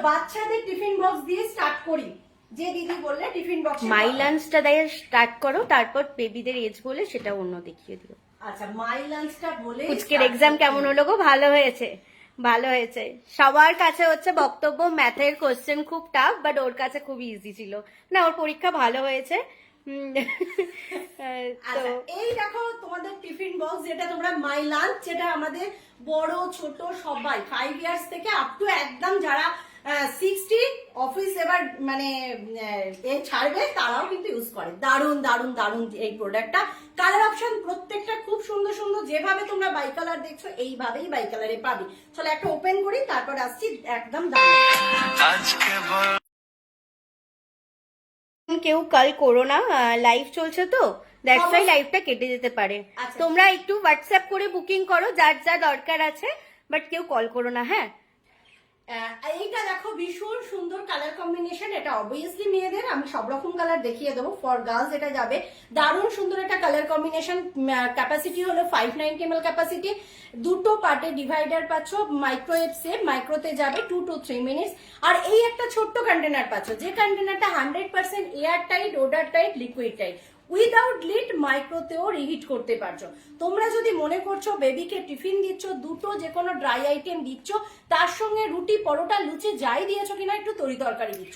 বাচ্চাদের tiffin box দিয়ে start করি। যে দিদি বললে টিফিন বক্স, মাই লাঞ্চটা দিয়ে স্টার্ট করো, তারপর বেবিদের এজ বলে সেটা অন্য দেখিয়ে দিও। আচ্ছা, মাই লাঞ্চটা বলে আজকের এক্সাম কেমন হলো গো? ভালো হয়েছে, ভালো হয়েছে। সবার কাছে হচ্ছে বক্তব্য ম্যাথের কোশ্চেন খুব টাফ, বাট ওর কাছে খুব ইজি ছিল। না, ওর পরীক্ষা ভালো হয়েছে। আচ্ছা, এই দেখো তোমাদের টিফিন বক্স, যেটা তোমরা মাই লাঞ্চ, যেটা আমাদের বড় ছোট সবাই 5 ইয়ার্স থেকে আপ টু একদম যারা 60 অফিস এবার মানে এ ছাড়বে তারাও কিন্তু ইউজ করে। দারুন দারুন দারুন এই প্রোডাক্টটা। কালার অপশন প্রত্যেকটা খুব সুন্দর সুন্দর, যেভাবে তোমরা বাই কালার দেখছো এইভাবেই বাই কালারে পাবে। চলো একটা ওপেন করি, তারপর আসছি একদম দারুন। কেউ কাল করো না, লাইভ চলছে তো, দ্যাটস ওয়াই লাইভটা কেটে যেতে পারে। তোমরা একটু হোয়াটসঅ্যাপ করে বুকিং করো যার যা দরকার আছে, বাট কেউ কল করো না। হ্যাঁ, এইটা দেখো ভীষণ সুন্দর কালার কম্বিনেশন। এটা অবভিয়াসলি মেয়েদের, আমি সব রকম কালার দেখিয়ে দেবো। ফর গার্লস এটা যাবে। দারুণ সুন্দর একটা কালার কম্বিনেশন। ক্যাপাসিটি হলো 590 ml ক্যাপাসিটি। দুটো পার্টে ডিভাইডার পাচ্ছ, মাইক্রোওয়েভ সেভ, মাইক্রোতে যাবে 2 to 3 মিনিটস। আর এই একটা ছোট্ট কন্টেনার পাচ্ছ, যে কন্টেনারটা 100% air tight, odour tight, liquid tight, without lid, মাইক্রোতেও রিহিট করতে পারছো। তোমরা যদি মনে করছো বেবিকে টিফিন দিচ্ছ, দুটো যে কোনো ড্রাই আইটেম দিচ্ছ, তার সঙ্গে রুটি, পরোটা, লুচি যাই দিয়েছো কিনা একটু তরি তরকারি দিচ্ছ।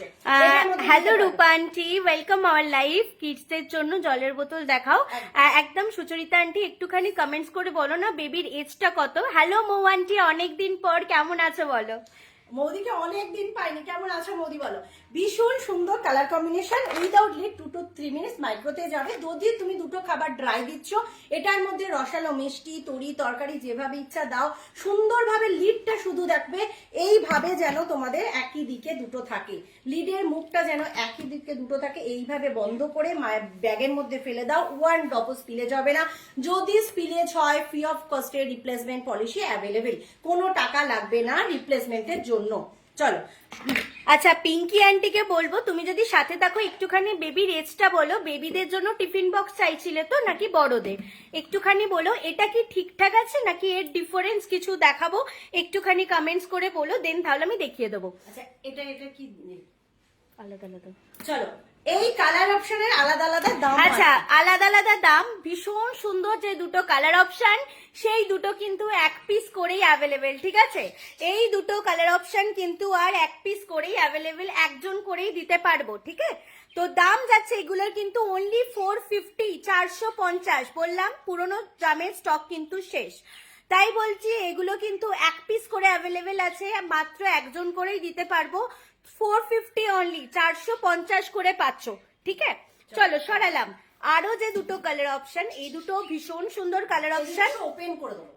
Hello Rupa aunty, welcome our live. কিডসদের জন্য জলের বোতল দেখাও। একদম সুচরিতা আন্টি, একটুখানি কমেন্টস করে বলো না বেবির এজটা কত। হ্যালো মৌ আন্টি, অনেকদিন পর কেমন আছো বলো। মৌদিকে অনেকদিন পাইনি, কেমন আছো মৌদি বলো। ভীষণ সুন্দর colour combination. Without lid 2 to 3 minutes মাইক্রোতে যাবে। যদি তুমি দুটো খাবার ড্রাই দিচ্ছ, এটার মধ্যে রসালো মিষ্টি, তরি তরকারি যেভাবে ইচ্ছা দাও, সুন্দরভাবে লিডটা শুধু দেখবে এইভাবে যেন তোমাদের একই দিকে দুটো থাকে, লিডের মুখটা যেন একই দিকে দুটো থাকে। এইভাবে বন্ধ করে ব্যাগের মধ্যে ফেলে দাও। 1 ড্রপও স্পিলেজ হবে না। যদি স্পিলেজ হয়, ফ্রি অফ কস্টে রিপ্লেসমেন্ট পলিসি অ্যাভেলেবেল, কোনো টাকা লাগবে না রিপ্লেসমেন্টের জন্য। চলো, আচ্ছা পিঙ্কি আন্টিকে বলবো তুমি যদি সাথে থাকো একটুখানি বেবির এজটা বলো। বেবিদের জন্য টিফিন বক্স চাইছিলে তো নাকি বড়দের? একটুখানি বলো এটা কি ঠিকঠাক আছে নাকি এর ডিফারেন্স কিছু দেখাবো, একটুখানি কমেন্টস করে বলো, দেন তাহলে আমি দেখিয়ে দেবো। আচ্ছা এটা কি আলাদা আলাদা? চলো, এই কালার অপশনের আলাদা আলাদা দাম। আচ্ছা, আলাদা আলাদা দাম। ভীষণ সুন্দর যে দুটো কালার অপশন, সেই দুটো কিন্তু 1 পিস করেই অ্যাভেলেবেল। ঠিক আছে, এই দুটো কালার অপশন কিন্তু আর 1 পিস করেই অ্যাভেলেবেল, একজন করেই দিতে পারবো। ঠিক আছে, তো দাম যাচ্ছে এগুলোর কিন্তু অনলি 450, 450 বললাম। পুরোনো দামের স্টক কিন্তু শেষ, তাই বলছি এগুলো কিন্তু 1 পিস করে অ্যাভেলেবেল আছে, মাত্র একজন করেই দিতে পারবো। 450 অনলি, 450 করে পাচ্ছ। ঠিক আছে, চলো সরালাম। আরো যে দুটো কালার অপশন, এই দুটো ভীষণ সুন্দর কালার অপশন। ওপেন করে দেবো।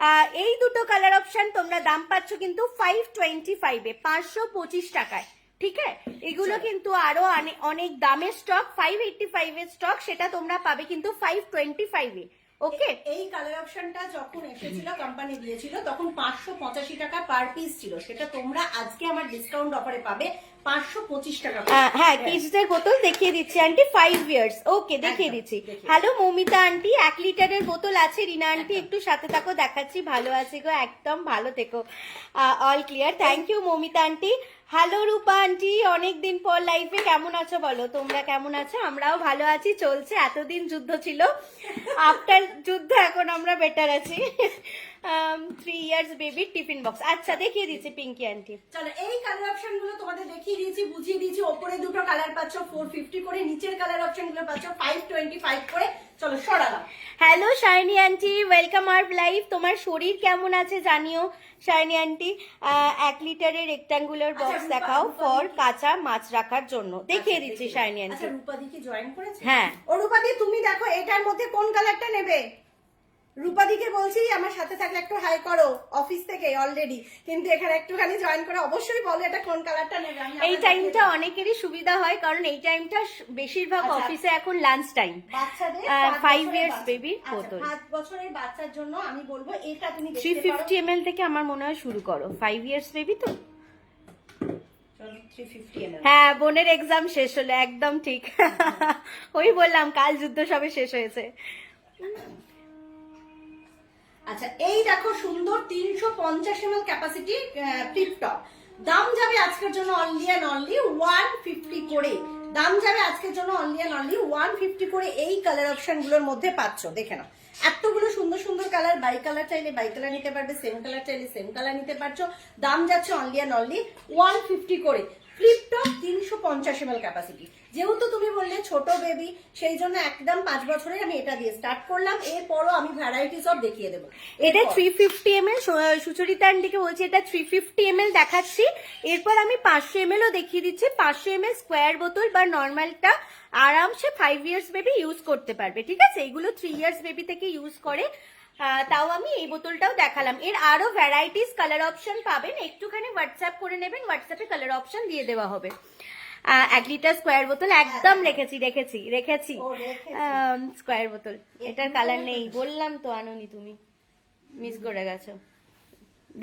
এই দুটো কালার অপশন তোমরা দাম পাচ্ছ কিন্তু 525 এ, 525 টাকায়। ঠিক আছে, এগুলো কিন্তু আরো অনেক দামের স্টক। 585 এর স্টক, সেটা তোমরা পাবে কিন্তু 525 এ। ওকে, এই কালার অপশনটা যখন এসেছিল, কোম্পানি দিয়েছিল, তখন 585 টাকা পার পিস ছিল। সেটা তোমরা আজকে আমার ডিসকাউন্ট অফারে পাবে 525 টাকা। হ্যাঁ, কিডসদের বোতল দেখিয়ে দিচ্ছি আন্টি, 5 ইয়ার্স। ওকে, দেখিয়ে দিচ্ছি। হ্যালো মৌমিতা আন্টি, 1 লিটারের বোতল আছে। রিনা আন্টি একটু সাথে থাকো, দেখাচ্ছি। ভালো আছে গো, একদম ভালো থেকো। All clear, thank you Moumita aunty. Hello Rupa aunty, অনেকদিন পর লাইফে কেমন আছো বলো। তোমরা কেমন আছো? আমরাও ভালো আছি, চলছে। এতদিন যুদ্ধ ছিল, আফটার যুদ্ধ এখন আমরা বেটার আছি। 3 ইয়ার্স বেবি টিফিন বক্স। আচ্ছা, দেখিয়ে দিচ্ছি পিঙ্কি আন্টি। চলো, এই কালার অপশন গুলো তোমাদের দেখিয়ে দিয়েছি, বুঝিয়ে দিয়েছি। ওপরে দুটো কালার পাচ্ছ 450 করে, নিচের কালার অপশন গুলো পাচ্ছ 525 করে। চলো সরালাম। Hello Shiny aunty, welcome our live. তোমার শরীর কেমন আছে জানিও শাইনি আন্টি। 1 লিটারের রেক্টাঙ্গুলার বক্স দেখাও ফর কাঁচা মাছ রাখার জন্য। দেখিয়ে দিচ্ছি শাইনি আন্টি। আচ্ছা, রূপাদি কি জয়েন করেছে? হ্যাঁ। ও রূপাদি, তুমি দেখো এটার মধ্যে কোন কালারটা নেবে। রূপাদিকে বলছি আমার সাথে থাকলে একটু হাই করো, অফিস থেকে অলরেডি, কিন্তু এখানে একটুখানি জয়েন করে অবশ্যই বলো এটা কোন কালারটা নেবে। এই টাইমটা অনেকেরই সুবিধা হয়, কারণ এই টাইমটা বেশিরভাগ অফিসে এখন লাঞ্চ টাইম। বাচ্চাদের 5 ইয়ার্স বেবির বোতল, 5 বছরের বাচ্চার জন্য আমি বলবো এটা তুমি 350 ml থেকে আমার মনে হয় শুরু করো। 5 ইয়ার্স বেবি তো। 350 ml। হ্যাঁ, বোনের এক্সাম শেষ হলো, একদম ঠিক। ওই বললাম কাল যুদ্ধ সবে শেষ হয়েছে। আচ্ছা, এই দেখো সুন্দর 350 ml ক্যাপাসিটি ফ্লিপ টপ। দাম যাবে আজকের জন্য অনলি অ্যান্ড অনলি 150 করে। দাম যাবে আজকের জন্য অনলি অ্যান্ড অনলি 150 করে। এই কালার অপশন গুলোর মধ্যে পাচ্ছ, দেখে নাও এতগুলো সুন্দর সুন্দর কালার। বাই কালার চাইলে বাই কালার নিতে পারবে, সেম কালার চাইলে সেম কালার নিতে পারছো। দাম যাচ্ছে অনলি অ্যান্ড অনলি 150 করে। Flip top 350 ml capacity. যেহেতু তুমি বললে ছোট বেবি, সেই জন্য একদম 5 বছরের আমি এটা দিয়ে স্টার্ট করলাম। এরপরও আমি ভ্যারাইটি সব দেখিয়ে দেবো। এটা 350 ml, সুচরিতা আন্টিকে বলছি এটা 350 ml দেখাচ্ছি। এরপর আমি 500 ml ও দেখিয়ে দিচ্ছি। 500 ml স্কোয়ার বোতল বা নর্মালটা আরামসে 5 ইয়ার্স বেবি ইউজ করতে পারবে, ঠিক আছে? এগুলো 3 ইয়ার্স বেবি থেকে ইউজ করে। তাও আমি এই বোতলটাও দেখালাম। এর আরো ভ্যারাইটিস কালার অপশন পাবেন, একটুখানি হোয়াটসঅ্যাপ করে নেবেন, হোয়াটসঅ্যাপে কালার অপশন দিয়ে দেওয়া হবে। 1 লিটার স্কোয়ার বোতল একদম রেখেছি স্কোয়ার বোতল। এটার কালার নেই, বললাম তো আনোনি, তুমি মিস করে গেছো।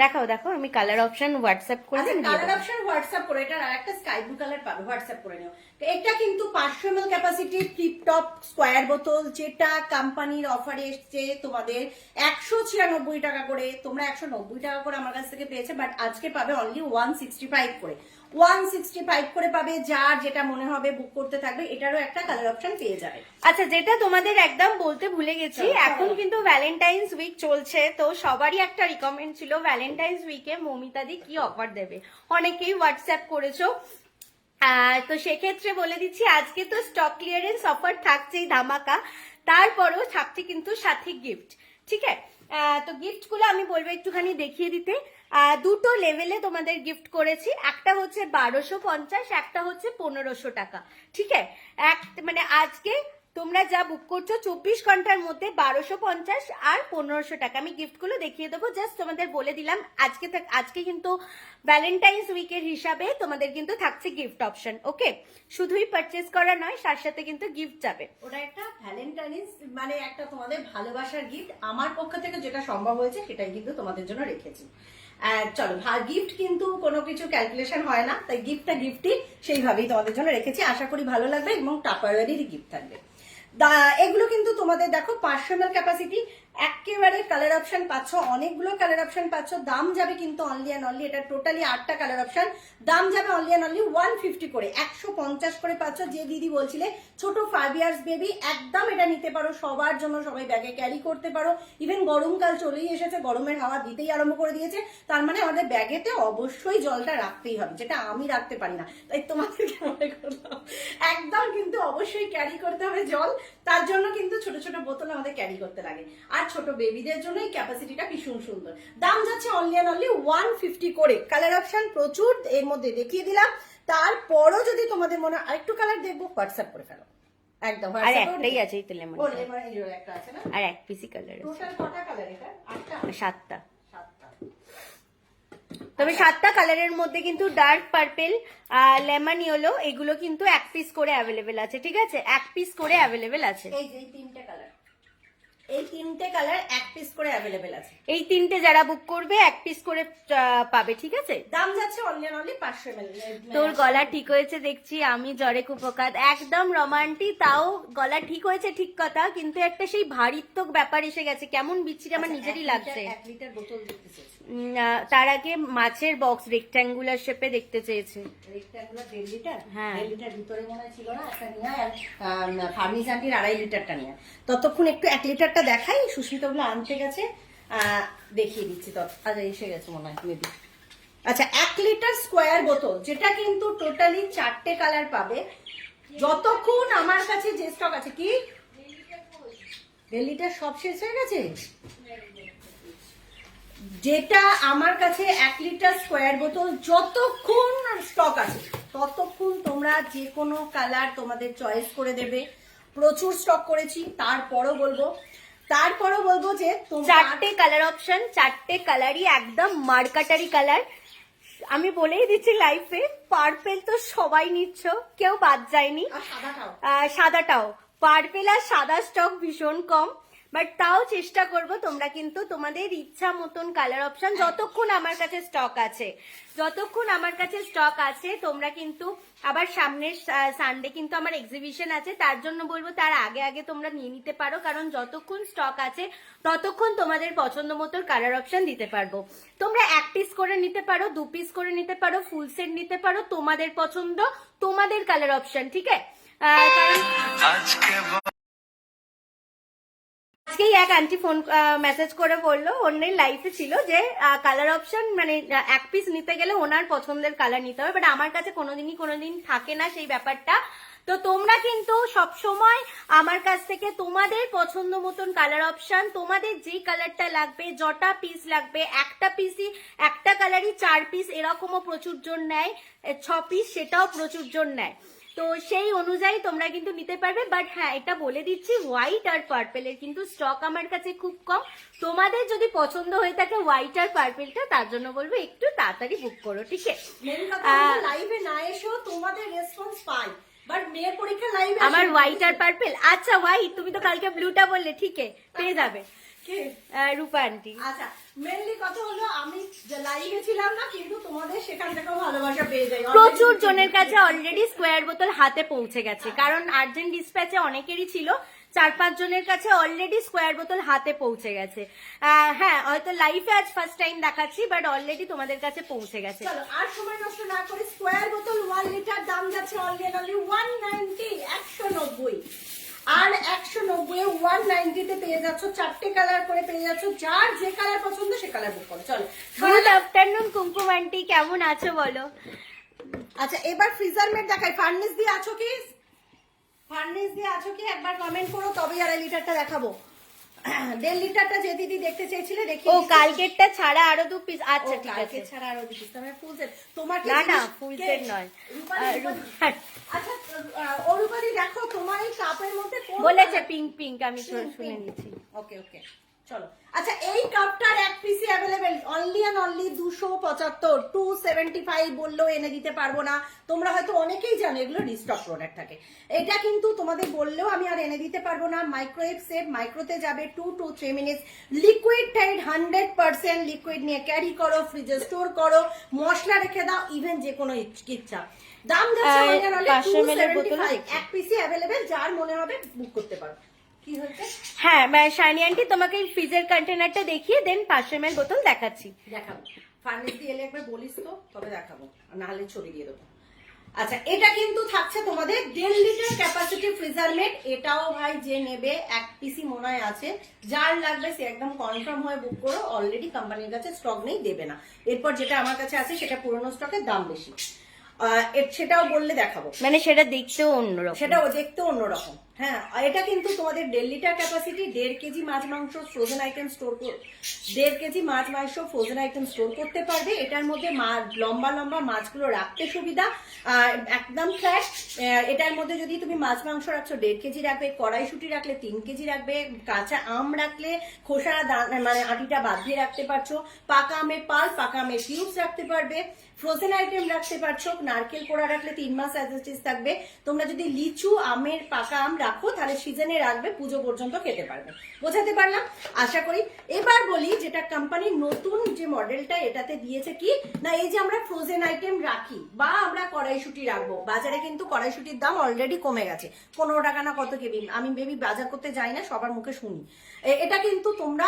দেখাও আমি কালার অপশন হোয়াটসঅ্যাপ করে দিই। কালার অপশন হোয়াটসঅ্যাপ করে, এটার আরেকটা স্কাই ব্লু কালার পাবে, হোয়াটসঅ্যাপ করে নিও। তো এটা কিন্তু 500 ml capacity flip top square বোতল, যেটা কোম্পানির অফারে এসছে তোমাদের 196 টাকা করে। তোমরা 190 টাকা করে আমার কাছ থেকে পেয়েছে, বাট আজকে পাবে অনলি 165 করে। 165 করে পাবে। যার যেটা মনে হবে বুক করতে থাকবে। এটারও একটা কালার অপশন পেয়ে যাবে। আচ্ছা, যেটা তোমাদের একদম বলতে ভুলে গেছি, এখন কিন্তু ভ্যালেন্টাইন্স উইক চলছে, তো সবারই একটা রিকমেন্ড ছিল ভ্যালেন্টাইন্স উইকে মৌমিতাদি কি অফার দেবে। অনেকেই হোয়াটসঅ্যাপ করেছো, তো সেক্ষেত্রে বলে দিচ্ছি আজকে তো স্টক ক্লিয়ারেন্স অফার থাকছেই ধামাকা, তারপরেও থাকছে কিন্তু সাথে গিফট, ঠিক আছে? তো গিফট গুলো আমি বলবো একটুখানি দেখিয়ে দিতে। দুটো লেভেলে তোমাদের গিফট করেছি, একটা হচ্ছে 1250, একটা হচ্ছে 1500 টাকা, ঠিক আছে? মানে আজকে তোমরা যা বুক করছো 24 ঘন্টার মধ্যে 1250 আর 1500 টাকা। আমি গিফট গুলো দেখিয়ে দেবো, জাস্ট তোমাদের বলে দিলাম আজকে কিন্তু ভ্যালেন্টাইন্স উইকের হিসাবে তোমাদের কিন্তু থাকছে গিফট অপশন। ওকে, শুধুই পারচেজ করা নয়, তার সাথে কিন্তু গিফট যাবে। ওটা একটা ভ্যালেন্টাইন্স মানে একটা তোমাদের ভালোবাসার গিফট। আমার পক্ষ থেকে যেটা সম্ভব হয়েছে সেটাই কিন্তু তোমাদের জন্য রেখেছি। চলো, গিফট কিন্তু কোনো কিছু ক্যালকুলেশন হয় না, তাই গিফটটা গিফটই সেইভাবেই তোমাদের জন্য রেখেছি। আশা করি ভালো লাগবে এবং টাপারওয়ারেরই গিফট থাকবে। এগুলো কিন্তু তোমাদের দেখো 500 ml ক্যাপাসিটি, একেবারে কালার অপশন পাচ্ছ, অনেকগুলো কালার অপশন পাচ্ছ। দাম যাবে কিন্তু অনলি অ্যান্ড অনলি, এটা টোটালি 8টা কালার অপশন। দাম যাবে অনলি অ্যান্ড অনলি 150 করে, 150 করে পাচ্ছ। যে দিদি বলছিলে ছোট 5 ইয়ার্স বেবি, একদম এটা নিতে পারো সবার জন্য, সবাই ব্যাগে ক্যারি করতে পারো। ইভেন গরমকাল চলেই এসেছে, গরমের হাওয়া দিতেই আরম্ভ করে দিয়েছে, তার মানে আমাদের ব্যাগেতে অবশ্যই জলটা রাখতেই হবে, যেটা আমি রাখতে পারি না, তাই তোমাদেরকে মনে করলাম একদম কিন্তু অবশ্যই ক্যারি করতে হবে জল। তার জন্য কিন্তু ছোট ছোট বোতল আমাদের ক্যারি করতে লাগে। আর ছোট বেবিদের জন্য এই ক্যাপাসিটিটা ভীষণ সুন্দর। দাম যাচ্ছে অনলি অ্যান্ড অনলি 150 করে। কালার অপশন প্রচুর, এর মধ্যে দেখিয়ে দিলাম। তারপরও যদি তোমাদের মনে আরেকটু কালার দেখবো, হোয়াটসঅ্যাপ করে ফেলো একদম। আর একটাই আছে এই তেলে মনে একটা আছে না, আর এক পিসি কালার আছে। টোটাল কটা কালার এটা? 7টা। তবে 7টা কালারের মধ্যে কিন্তু ডার্ক পার্পেল, লেমন ইয়েলো, এগুলো কিন্তু 1 পিস করে অ্যাভেলেবেল আছে, ঠিক আছে? 1 পিস করে অ্যাভেলেবেল আছে। এই যে 3টে কালার, এই 3টে কালার 1 পিস করে অ্যাভেলেবেল আছে। এই 3টে যারা বুক করবে 1 পিস করে পাবে, ঠিক আছে? দাম যাচ্ছে অনলি অ্যান্ড অনলি 500 ml। তোর গলা ঠিক হয়েছে দেখছি, আমি জ্বরে কুপকাত, একদম রোমান্টিক। তাও গলা ঠিক হয়েছে ঠিক কথা, কিন্তু একটা সেই ভারিত্ব ব্যাপার এসে গেছে, কেমন বিচ্ছিরি আমার নিজেরই লাগছে। 1 লিটার বোতল দিতে চেয়েছি। তার আগে মাছের বক্স রেক্ট্যাঙ্গুলার শেপে দেখতে চেয়েছে। রেক্ট্যাঙ্গুলার 1.5 লিটার, হ্যাঁ 1.5 লিটার ভিতরে মনে হয় ছিল না, একটা নিয়ে আর ফার্নিস আন্টির 2.5 লিটারটা নিয়ে। ততক্ষণ একটু 1 লিটারটা দেখাই, সুস্মিতা গুলো আনতে গেছে, দেখিয়ে দিচ্ছি। আচ্ছা এসে গেছে মনে হয় মেবি। আচ্ছা 1 লিটার স্কোয়ার বোতল, যেটা কিন্তু টোটালি 4টে কালার পাবে। যতক্ষণ আমার কাছে যে স্টক আছে, কি 1.5 লিটার সব শেষ হয়ে গেছে? যেটা আমার কাছে 1 লিটার স্কোয়ার বোতল যতক্ষণ স্টক আছে ততক্ষণ তোমরা যে কোনো কালার তোমাদের চয়েস করে দেবে। প্রচুর স্টক করেছি, তারপরও বলবো যে 4টে কালার অপশন, 4টে কালারই একদম মার্কাটারি কালার। আমি বলেই দিচ্ছি লাইফে, পার্পেল তো সবাই নিচ্ছ, কেউ বাদ যায়নি। সাদাটাও, পার্পেল আর সাদা স্টক ভীষণ কম। বাট তাও চেষ্টা করব তোমরা কিন্তু তোমাদের ইচ্ছা মতন কালার অপশন যতক্ষণ আমার কাছে স্টক আছে, তোমরা কিন্তু আবার সামনের সানডে কিন্তু আমার এক্সিবিশন আছে, তার জন্য বলবো তার আগে আগে তোমরা নিয়ে নিতে পারো, কারণ যতক্ষণ স্টক আছে ততক্ষণ তোমাদের পছন্দ মতো কালার অপশন দিতে পারবো। তোমরা 1 পিস করে নিতে পারো, 2 পিস করে নিতে পারো, ফুল সেট নিতে পারো, তোমাদের পছন্দ, তোমাদের কালার অপশন, ঠিক আছে? কারণ আজকেই এক আন্টি ফোন মেসেজ করে বললো, অন্যের লাইফে ছিল যে কালার অপশন মানে 1 পিস নিতে গেলে ওনার পছন্দের কালার নিতে হবে, বাট আমার কাছে কোনোদিন থাকে না সেই ব্যাপারটা। তো তোমরা কিন্তু সব সময় আমার কাছ থেকে তোমাদের পছন্দ মতন কালার অপশন, তোমাদের যে কালারটা লাগবে, যটা পিস লাগবে, একটা পিসই একটা কালারই 4 পিস এরকমও প্রচুর জন নেয়, 6 পিস সেটাও প্রচুর জন নেয়। তো সেই অনুযায়ী তোমরা কিন্তু নিতে পারবে। বাট হ্যাঁ, এটা বলে দিচ্ছি, হোয়াইট আর পার্পেলের কিন্তু স্টক আমার কাছে খুব কম। তোমাদের যদি পছন্দ হয়ে থাকে হোয়াইট আর পার্পেলটা, তার জন্য বলবো একটু তাড়াতাড়ি বুক করো, ঠিক আছে? লাইভে না এসেও তোমাদের রেসপন্স পাই, বাট মেয়ের পরীক্ষা লাইভে আমার হোয়াইট আর পার্পেল। আচ্ছা হোয়াইট, তুমি তো কালকে ব্লুটা বললে, ঠিক আছে, পেয়ে যাবে রূপা আন্টি। আচ্ছা, মেনলি কথা হলো আমি লাইভে ছিলাম না, কিন্তু তোমাদের সেখান থেকেও ভালোবাসা পেয়ে যাই। প্রচুর জনের কাছে অলরেডি স্কোয়ার বোতল হাতে পৌঁছে গেছে, কারণ আর্জেন্ট ডিসপ্যাচে অনেকেরই ছিল, 4-5 জনের কাছে অলরেডি স্কোয়ার বোতল হাতে পৌঁছে গেছে। হ্যাঁ, হয়তো লাইফে আজ ফার্স্ট টাইম দেখাচ্ছি, বাট অলরেডি তোমাদের কাছে পৌঁছে গেছে। চলো আর সময় নষ্ট না করে, স্কোয়ার বোতল 1 লিটার দাম যাচ্ছে অলরেডি 190, 190, আর 190 190 তে পেয়ে যাচ্ছ 4টে কালার করে পেয়ে যাচ্ছ, যার যে কালার পছন্দ সে কালার বুক করো। চলো, গুড আফটারনুন কুমকুম আন্টি, কেমন আছো বলো? আচ্ছা এবার ফ্রিজার মেট দেখাই। ফার্নেস দিয়ে আছো কি? একবার কমেন্ট করো, তবেই 2.5 লিটারটা দেখাবো। 1.5 লিটারটা যে দিদি দেখতে চেয়েছিলে দেখিয়ে। ও কালকেরটা ছাড়া আরো 2 পিস। আচ্ছা ঠিক আছে, কালকে ছাড়া আরো 2 পিস। তাহলে ফুল সেট তোমার কি? না ফুল সেট নয়। আচ্ছা অরুপাদি, দেখো তোমার এই কাপের মধ্যে কোন বলেছে পিঙ্ক, আমি শুনে নিচ্ছি। ওকে চলো। আচ্ছা এই কাপটার 1 পিসই अवेलेबल, অনলি এন্ড অনলি 275, 275 বললেও এনে দিতে পারবো না। তোমরা হয়তো অনেকেই জানো এগুলো রিস্টক প্রোডাক্ট থাকে, এটা কিন্তু তোমাদের বললেও আমি আর এনে দিতে পারবো না। মাইক্রোওয়েভ সেট, মাইক্রোতে যাবে 2 to 3 minutes. Liquid Tide 100% liquid নিয়ে ক্যারি করো, ফ্রিজে স্টোর করো, মশলা রেখে দাও, ইভেন যে কোনো ইচ্ছা। দাম যাচ্ছে অনলি এন্ড অনলি 275, 1 পিসই अवेलेबल, যার মনে হবে বুক করতে পারো। হ্যাঁ শাইনি আন্টি, তোমাকে ফ্রিজের কন্টেনারটা দেখিয়ে দেন 500 ml বোতল দেখাচ্ছি। দেখাবো, ফার্নেস দিয়ে এলে একবার বলিস তো, তবে দেখাবো, না হলে ছবি দিয়ে দেবো। আচ্ছা এটা কিন্তু থাকছে তোমাদের 1.5 লিটার ক্যাপাসিটি ফ্রিজার মেট। এটাও ভাই যে নেবে 1 পিসি মনে হয় আছে, যার লাগবে সে একদম কনফার্ম হয়ে বুক করো। অলরেডি কোম্পানির কাছে স্টক নেই, দেবে না। এরপর যেটা আমার কাছে আছে সেটা পুরনো স্টকের দাম বেশি, সেটাও বললে দেখাবো। মানে সেটা দেখতেও অন্যরকম, সেটাও দেখতেও অন্যরকম। হ্যাঁ, এটা কিন্তু তোমাদের 1.5 লিটার ক্যাপাসিটি, 1.5 কেজি মাছ মাংস ফ্রোজেন আইটেম স্টোর 1.5 কেজি মাছ মাংস ফ্রোজেন আইটেম স্টোর করতে পারবে। এটার মধ্যে লম্বা মাছগুলো রাখতে সুবিধা, একদম ফ্ল্যাট। এটার মধ্যে যদি তুমি মাছ মাংস রাখছো 1.5 কেজি রাখবে, কড়াইশুঁটি রাখলে 3 কেজি রাখবে, কাঁচা আম রাখলে খোসা মানে আটিটা বাদ দিয়ে রাখতে পারছো, পাকা আমের পাল, পাকা আমের কিউবস রাখতে পারবে, ফ্রোজেন আইটেম রাখতে পারছো, নারকেল কোড়া রাখলে 3 মাস অ্যাজ ইট ইজ থাকবে। তোমরা যদি লিচু আমের পাকা আম রাখো তাহলে সিজনে রাখবে, পুজো পর্যন্ত খেতে পারবে। বোঝাতে পারলাম আশা করি। এবার বলি যেটা কোম্পানির নতুন যে মডেলটা এটাতে দিয়েছে কি না, এই যে আমরা ফ্রোজেন আইটেম রাখি বা আমরা কড়াইশুঁটি রাখবো, বাজারে কিন্তু কড়াইশুঁটির দাম অলরেডি কমে গেছে, 15 টাকা না কত কেবি। আমি বেবি বাজার করতে যাই না, সবার মুখে শুনি। এটা কিন্তু তোমরা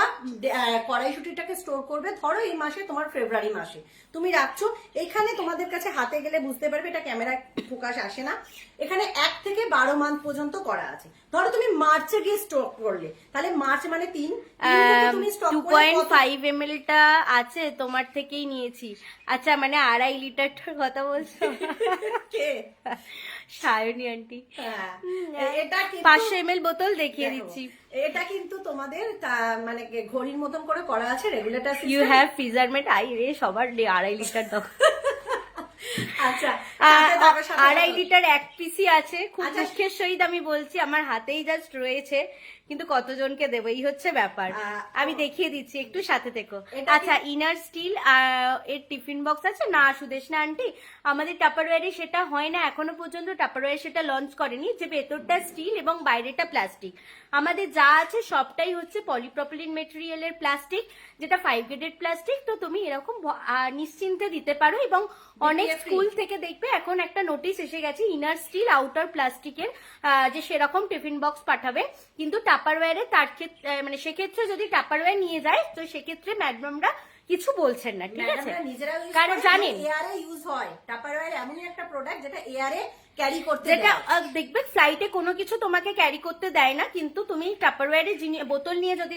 কড়াইশুঁটিটাকে স্টোর করবে, ধরো এই মাসে তোমার ফেব্রুয়ারি মাসে তুমি রাখছো, এখানে তোমাদের কাছে হাতে গেলে বুঝতে পারবে, এটা ক্যামেরা ফোকাস আসে না, এখানে 1 থেকে 12 মান্থ পর্যন্ত করা আছে। ধরো তুমি মার্চে গিয়ে স্টক করলে, তাহলে মার্চ মানে 3 তুমি স্টক 2.5 ml টা আছে, তোমার থেকেই নিয়েছি। আচ্ছা মানে 2.5 লিটারটার কথা বলছো? কে? সায়নী আন্টি। এটা 500 ml বোতল দেখিয়ে দিচ্ছি। এটা কিন্তু তোমাদের মানে ঘড়ির মতন করে করা আছে, regulator system. You have freezer mate, I রে সবার 2.5 লিটার দাও। আচ্ছা 2.5 লিটার 1 পিসি আছে। খুব দুঃখের সহিত আমি বলছি, আমার হাতেই জাস্ট রয়েছে, কিন্তু কতজনকে দেবো এই হচ্ছে ব্যাপার। আমি দেখিয়ে দিচ্ছি, একটু সাথে থেকো। এটা আচ্ছা, ইনার স্টিল এর টিফিন বক্স আছে না সুদেশনা আন্টি? আমাদের টাপারওয়্যারে সেটা হয় না এখনো পর্যন্ত, টাপারওয়্যার সেটা লঞ্চ করেনি, যে ভেতরটা স্টিল এবং বাইরেটা প্লাস্টিক। আমাদের যা আছে সবটাই হচ্ছে পলিপ্রপিলিন মেটেরিয়ালের প্লাস্টিক, যেটা 5 গ্রেডেড প্লাস্টিক। তো তুমি এরকম নিশ্চিন্তে দিতে পারো। এবং অনেক BPA free। স্কুল থেকে দেখবে এখন একটা নোটিশ এসে গেছে ইনার স্টিল আউটার প্লাস্টিকের, যে সেরকম টিফিন বক্স পাঠাবে। কিন্তু টাপারওয়্যারে তার ক্ষেত্রে মানে সেক্ষেত্রে যদি টাপারওয়্যার নিয়ে যায় তো সেক্ষেত্রে ম্যাডামরা কিছু বলছেন না, ঠিক আছে? ম্যাডামরা নিজেরা ইউজ কারণ করে, জানেন এয়ারে ইউজ হয়। টাপারওয়্যার এমনই একটা প্রোডাক্ট যেটা এয়ারে ক্যারি করতে যেটা দেয়। দেখবে ফ্লাইটে কোনো কিছু তোমাকে ক্যারি করতে দেয় না, কিন্তু তুমি টাপারওয়্যারে বোতল নিয়ে যদি